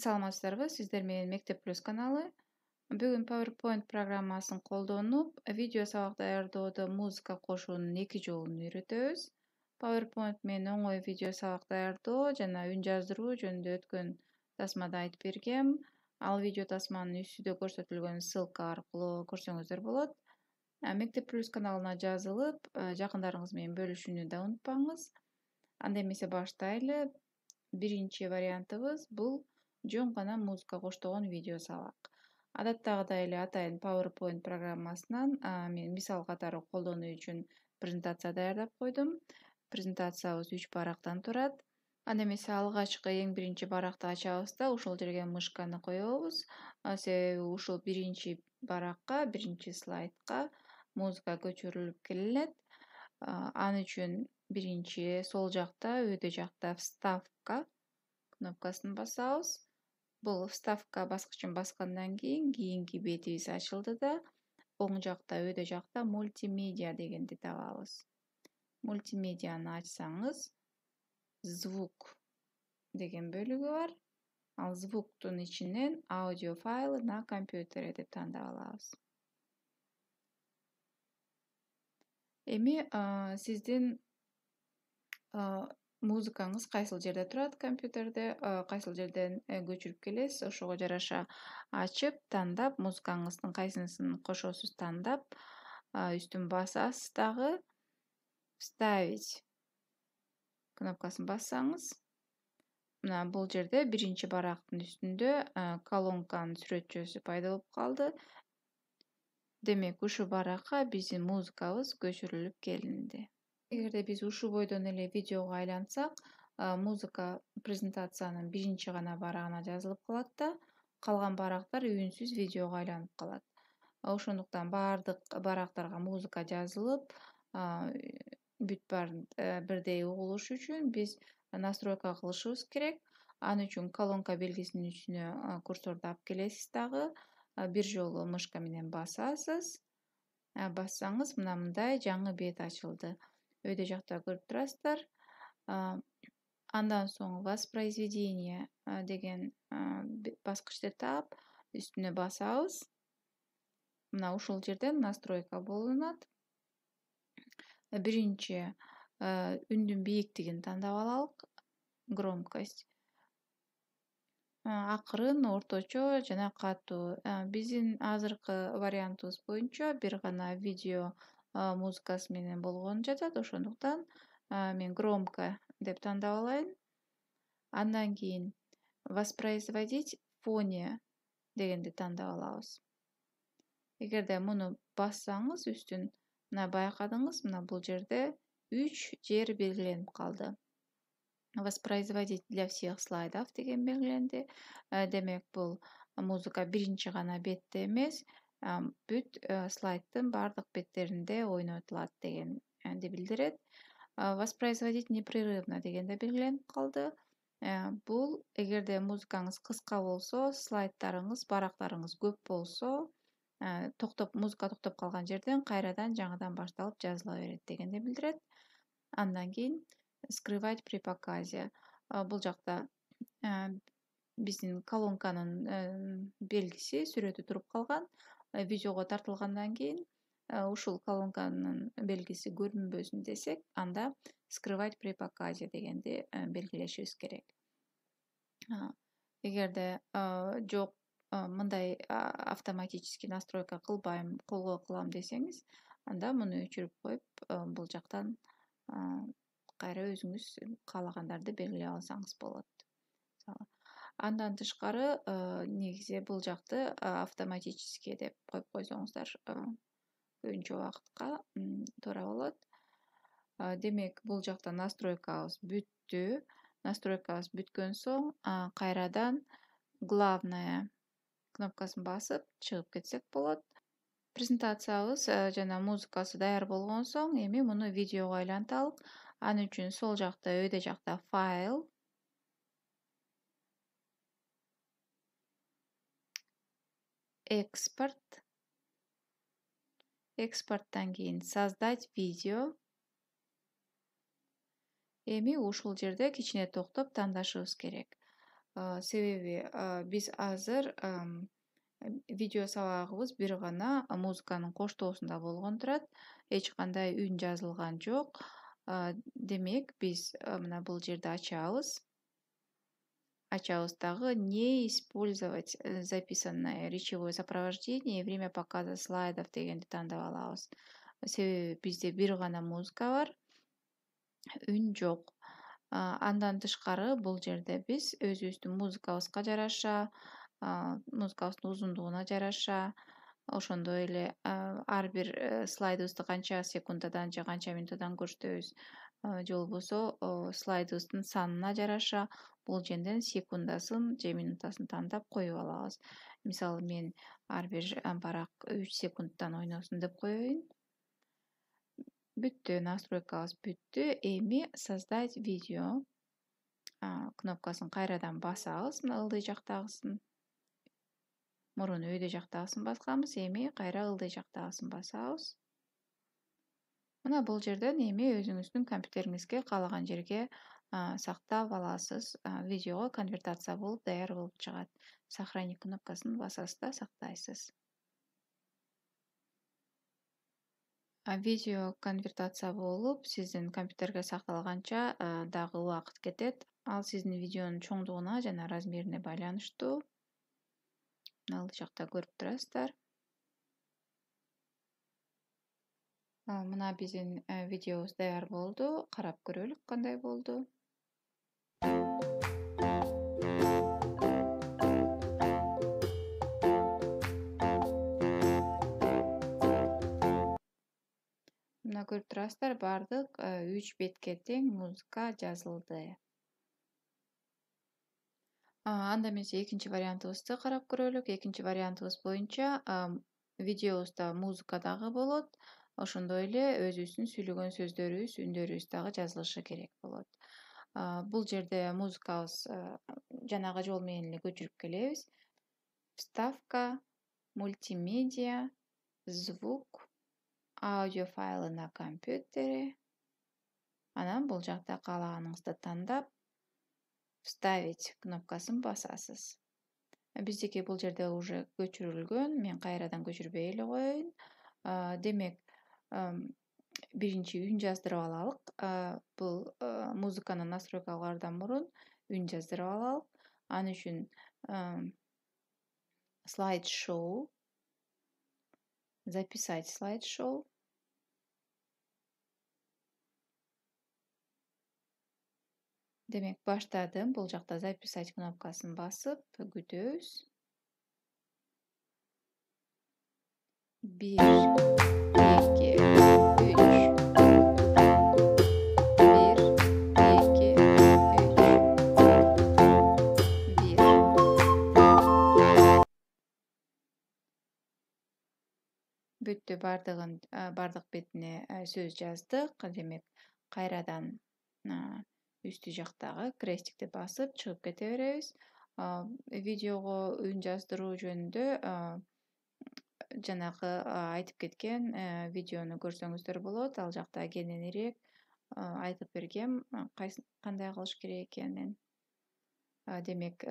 Саламатсыздарбы, сиздер менен Мектеп Плюс каналы. Бүгүн PowerPoint программасын колдонуп, видео сабак даярдоодо музыка кошуунун 2 жолун үйрөтөбүз. PowerPoint менен оңой видео сабак даярдоо жана үн жаздыруу жөнүндө өткөн тасмада айтып бергем. Ал видео тасманын үстүдө көрсөтүлгөн ссылка аркылуу көрсөңүздөр болот. Мектеп Плюс каналына жазылып, жакындарыңыз менен бөлүшүүнү да унутпаңыз. Анда эмесе баштайлы. Биринчи вариантыбыз бул жөн гана музыка коштогон видео сабак. Адаттагыдай эле атайын PowerPoint программасынан мен мисал катары колдонуу үчүн презентация даярдап койдум. Презентациябыз 3 барактан турат. Анда эмесе алгачкы эң биринчи баракты ачабыз да ушул жерге мышканы коебуз. Себеби ушул биринчи баракка, биринчи слайдка музыка көчүрүлүп келет. Ал үчүн биринчи сол жакта, өйдө жакта вставка кнопкасын басабыз. Бул вставка баскычын баскандан кийинки бетибиз ачылды да, оң жакта, өйдө жакта мультимедиа дегенди табабыз. Мультимедианы ачсаңыз, звук деген бөлүгү бар. Ал звуктун ичинен аудио файлы на компьютере деп тандап алабыз. Эми сиздин музыкаңыз кайсыл жерде турат компьютерде, кайсыл жерден көчүрүп келесиз, ошого жараша ачып, тандап, музыкаңыздын кайсынысын кошосуз тандап, үстүн басасыз дагы, вставить кнопкасын бассаңыз, мына бул жерде биринчи барактын үстүндө колонканын сүрөтчөсү пайда болуп калды. Демек, ушул баракка биздин музыкабыз көчүрүлүп келинди. Эгерде биз ушул бойдон эле видеого айлансак, музыка презентациянын биринчи гана барагына жазылып калат да, калган барактар үнсүз видеого айланып калат. Ошондуктан баардык барактарга музыка жазылып, бүт баарын бирдей угулуш үчүн биз настройка кылышыбыз керек. Ал үчүн колонка белгисинин үстүнө курсорду алып келесиз дагы, бир жолу мышка менен басасыз. Бассаңыз, мына мындай жаңы бет ачылды. Өйдө жакта көрүп турасыздар. Андан соң воспроизведение деген баскычты таап, үстүнө басабыз. Мына ушул жерден настройка болунат. Биринчи үндүн бийиктигин тандап алалык. Громкость. Акырын, орточо жана катуу. Биздин азыркы вариантыбыз боюнча бир гана видео музыкасы менен болгон жатат, ошондуктан мен громко деп тандап алайын. Андан кийин воспроизводить в фоне дегенди тандап алабыз. Эгерде муну бассаңыз үстүн, мына байкадыңыз, мына бул жерде 3 жер белгиленип калды. Воспроизводить для всех слайдов деген белгиленди. Демек, бул музыка биринчи гана бетте эмес, бүт слайддын бардык беттеринде ойнотулат дегенди билдирет. Воспроизводить непрерывно деген да белгиленип калды. Бул эгерде музыкаңыз кыска болсо, слайдтарыңыз, барактарыңыз көп болсо, музыка токтоп калган жерден кайрадан жаңыдан башталып жазыла берет дегенди билдирет. Андан кийин скрывать при показе. Бул жакта биздин колонканын белгиси, сүрөтү туруп калган. Видеого тартылгандан кийин ушул колонканын белгиси көрүнбөсүн десек, анда скрывать при показе дегенди белгилешибиз керек. Эгерде жок, мындай автоматический настройка кылбайм, колго кылам десеңиз, анда муну өчүрүп коюп, бул жактан кайра өзүңүз каалагандарды белгилеп алсаңыз болот. Андан тышкары, негизи бул жакты автоматический деп коюп койсоңуздар көбүнчө убакытка туура болот. Демек, бул жакта настройкабыз бүттү. Настройкабыз бүткөн соң, кайрадан главная кнопкасын басып чыгып кетсек болот. Презентациябыз жана музыкасы даяр болгон соң, эми муну видеого айланталык. Ал үчүн сол жакта, өйдө жакта файл, экспорт, экспорттан кийин создать видео. Эми ушул жерде кичине токтоп тандашыбыз керек. Себеби биз азыр видео сабагыбыз бир гана музыканын коштоосунда болгон турат. Эч кандай үн жазылган жок. Демек биз мына бул жерди ачабыз. Ачабыз дагы не использовать записанное речевое сопровождение, время показа слайдов дегенди тандап алабыз. Себеби бизде бир гана музыка бар, үн жок. Андан тышкары бул жерде биз өзүбүздүн музыкабызга жараша, музыкабыздын узундугуна жараша, ошондой эле ар бир слайдыбызды канча секундадан же канча минутадан көрсөтөбүз, же болбосо слайдыбыздын санына жараша бул жерден секундасын же минутасын тандап коюп алабыз. Мисалы мен ар бир барак 3 секундтан ойносун деп коеюн. Бүттү, настройкабыз бүттү. Эми создать видео кнопкасын кайрадан басабыз, мына ылдый жактагысын. Мурун өйдө жактагысын басканбыз, эми кайра ылдый жактагысын басабыз. Мына бул жерден эми өзүңүздүн компьютериңизге каалаган жерге сактап аласыз. Видеого конвертация болуп даяр болуп чыгат. Сохранить кнопкасын басасыз да сактайсыз. Видео конвертация болуп сиздин компьютерге сакталганча дагы убакыт кетет. Ал сиздин видеонун чоңдугуна жана размерине байланыштуу. Ал жакта көрүп турасыздар. Мына биздин видеобуз даяр болду. Карап көрөлүк кандай болду. Мына көрүп турасыздар, бардык 3 бетке тең музыка жазылды. Анда эмесе экинчи вариантыбызды карап көрөлүк. Экинчи вариантыбыз боюнча видеобузда музыка дагы болот. Ошондой эле өзүбүздүн сүйлөгөн сөздөрүбүз, үндөрүбүз дагы жазылышы керек болот. Бул жерде музыкабыз жанагы жол менен эле көчүрүп келебиз. Вставка, мультимедиа, звук, аудио файлы на компьютере. Анан бул жакта каалаганыңызды тандап, вставить кнопкасын басасыз. Биздики бул жерде уже көчүрүлгөн. Мен кайрадан көчүрбөй эле коеюн. Демек, биринчи үн жаздырып алалык. Бул музыканы настройка кылаардан мурун үн жаздырып алалык. Ал үчүн слайд-шоу, записать слайд-шоу. Демек, баштадым. Бул жакта записать кнопкасын басып, күтөбүз. 1, 2, 3. 1, 2, 3. 1. Бүттү, бардык бетине сөз жаздык. Демек, кайрадан үстү жактагы крестикти басып чыгып кете беребиз. Видеого үн жаздыруу жөнүндө жанагы айтып кеткен видеону көрсөңүздөр болот. Ал жакта кененирээк айтып бергем кандай кылыш керек экенин. Демек,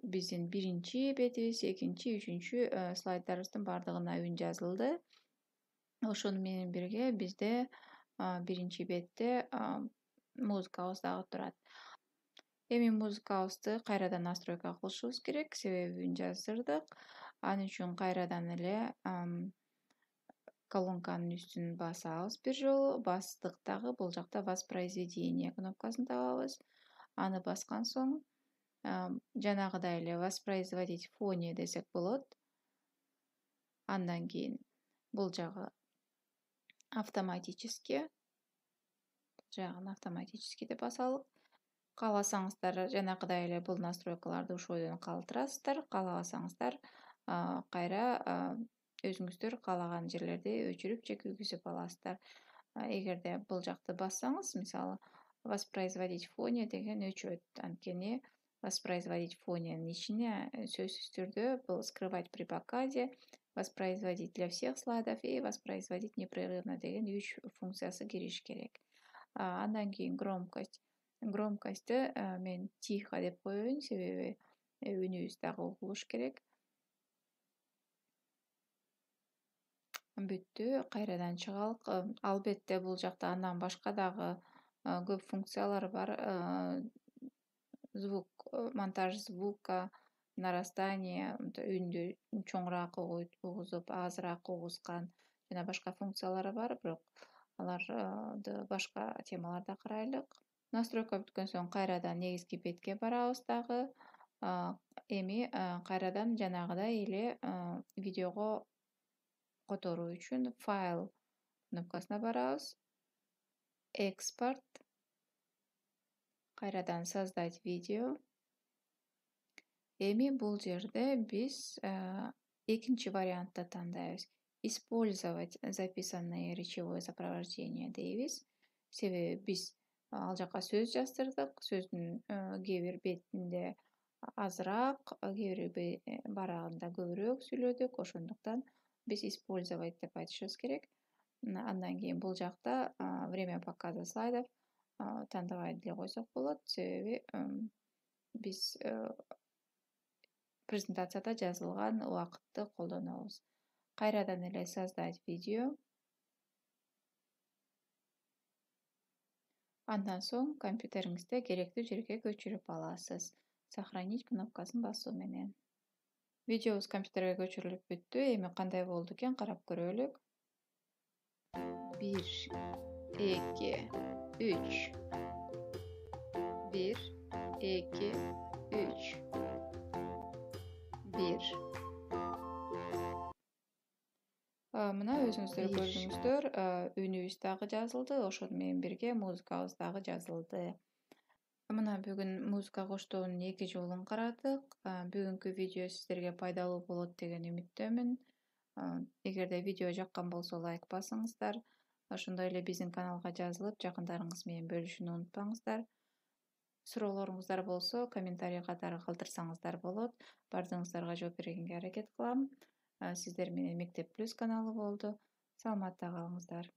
биздин биринчи бетибиз, экинчи, үчүнчү слайддарыбыздын бардыгына үн жазылды. Ошону менен бирге бизде биринчи бетте музыкабыз дагы турат. Эми музыкабызды кайрадан настройка кылышыбыз керек, себеби үн жаздырдык. Ал үчүн кайрадан эле колонканын үстүн басабыз бир жолу. Бастык дагы бул жакта воспроизведение кнопкасын табабыз. Аны баскан соң жанагыдай эле воспроизводить фоне десек болот. Андан кийин бул жагы автоматически деп басалык. Кааласаңыздар жанагыдай эле бул настройкаларды ушул бойдон калтырасыздар. Каалабасаңыздар кайра өзүңүздөр каалаган жерлерди өчүрүп же күйгүзүп аласыздар. Эгерде бул жакты бассаңыз, мисалы, воспроизводить фоне деген өчөт. Анткени воспроизводить фоненин ичине сөзсүз түрдө бул скрывать при показе, воспроизводить для всех слайдов и воспроизводить непрерывно деген 3 функциясы кириш керек. Андан кийин громкость Громкості мен тихо деп қояйын, себебі үнүбүз дагы угулуш керек. Бүттү, кайрадан чыгалык. Албетте бул жакта андан башка дагы көп функциялар бар. Звук, монтаж звука, нарастание, үндү чоңураак угузуп, азыраак угузган жана башка функциялары бар, бирок аларды башка темаларда карайлык. Настройка бүткөн соң кайрадан негизги бетке барабыз дагы. Эми кайрадан жанагыдай эле видеого которуу үчүн файл кнопкасына барабыз. Экспорт. Кайрадан создать видео. Эми бул жерде биз экинчи вариантты тандайбыз. Использовать записанное речевое сопровождение дейбиз. Себеби биз ал жака сөз жаздырдык. Сөздүн кээ бир бетинде азыраак, кээ бир барагында көбүрөөк сүйлөдүк. Ошондуктан биз использовать деп айтышыбыз керек. Андан кийин бул жакта время показа слайдов тандабай деле койсок болот. Себеби биз презентацияда жазылган убакытты колдонобуз. Кайрадан эле создать видео. Андан соң компьютериңизде керектүү жерге көчүрүп аласыз. Сохранить кнопкасын басуу менен. Видеобуз компьютерге көчүрүлүп бүттү. Эми кандай болду экен карап көрөлүк. 1, 2, 3. 1, 2, 3. 1. Мына өзүңүздөр көрдүңүздөр, үнүбүз дагы жазылды, ошону менен бирге музыкабыз дагы жазылды. Мына бүгүн музыка коштоонун 2 жолун карадык. Бүгүнкү видео сиздерге пайдалуу болот деген үмүттөмүн. Эгерде видео жаккан болсо лайк басыңыздар. Ошондой эле биздин каналга жазылып, жакындарыңыз менен бөлүшүүнү унутпаңыздар. Суроолоруңуздар болсо, комментарий катары калтырсаңыздар болот. Бардыгыңыздарга жооп бергенге аракет кылам. Сиздер менен Мектеп Плюс каналы болду. Саламатта калыңыздар.